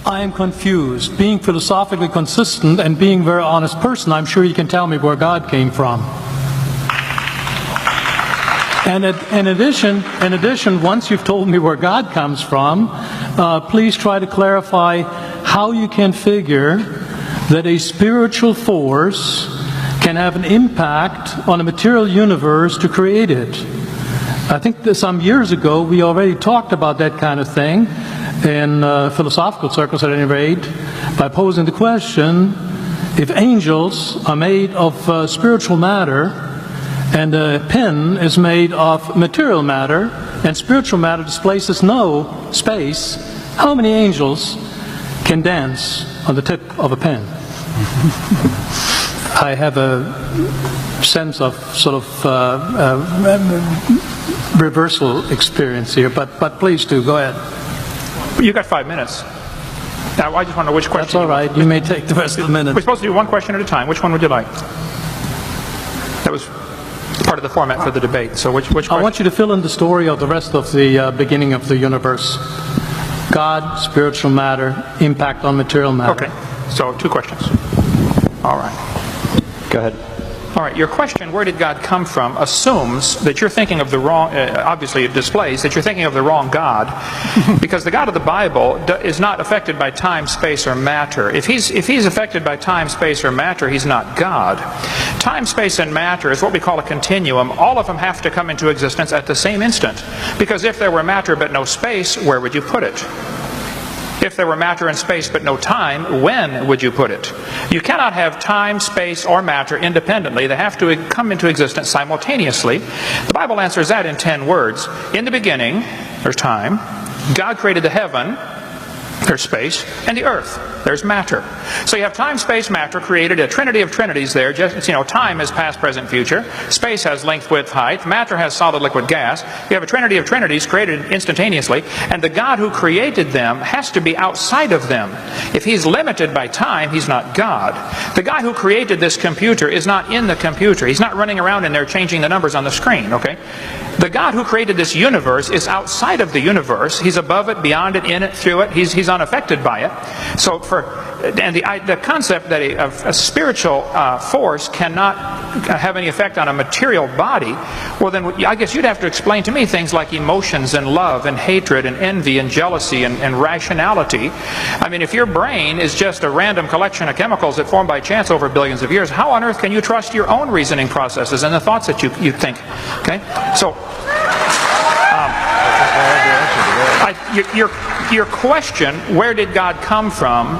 I am confused. Being philosophically consistent and being a very honest person, I'm sure you can tell me where God came from. And in addition, once you've told me where God comes from, please try to clarify how you can figure that a spiritual force can have an impact on a material universe to create it. I think that some years ago we already talked about that kind of thing in philosophical circles at any rate, by posing the question, if angels are made of spiritual matter, and a pen is made of material matter, and spiritual matter displaces no space, how many angels can dance on the tip of a pen? I have a sense of sort of reversal experience here, but please do, go ahead. You got 5 minutes. Now, I just want to know which question. That's all right. You may take the rest of the minute. We're supposed to do one question at a time. Which one would you like? That was part of the format for the debate. So which question? I want you to fill in the story of the rest of the beginning of the universe. God, spiritual matter, impact on material matter. Okay. So 2 questions. All right. Go ahead. All right, your question, where did God come from, assumes that you're thinking of the wrong, obviously it displays that you're thinking of the wrong God, because the God of the Bible is not affected by time, space, or matter. If he's affected by time, space, or matter, he's not God. Time, space, and matter is what we call a continuum. All of them have to come into existence at the same instant, because if there were matter but no space, where would you put it? If there were matter and space but no time, when would you put it? You cannot have time, space, or matter independently. They have to come into existence simultaneously. The Bible answers that in 10 words. In the beginning, there's time. God created the heaven, there's space, and the earth, there's matter. So you have time, space, matter, created a trinity of trinities there. Just, time is past, present, future. Space has length, width, height. Matter has solid, liquid, gas. You have a trinity of trinities created instantaneously, and the God who created them has to be outside of them. If he's limited by time, he's not God. The guy who created this computer is not in the computer. He's not running around in there changing the numbers on the screen, okay? The God who created this universe is outside of the universe. He's above it, beyond it, in it, through it. He's unaffected by it. So the concept that a spiritual force cannot have any effect on a material body, well then I guess you'd have to explain to me things like emotions and love and hatred and envy and jealousy and rationality. I mean, if your brain is just a random collection of chemicals that formed by chance over billions of years, how on earth can you trust your own reasoning processes and the thoughts that you think? Okay, so your question, where did God come from,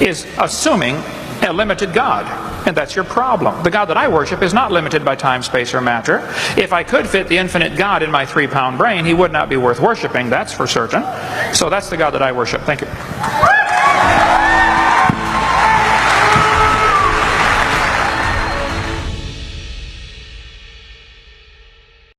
is assuming a limited God. And that's your problem. The God that I worship is not limited by time, space, or matter. If I could fit the infinite God in my 3-pound brain, he would not be worth worshiping, that's for certain. So that's the God that I worship. Thank you.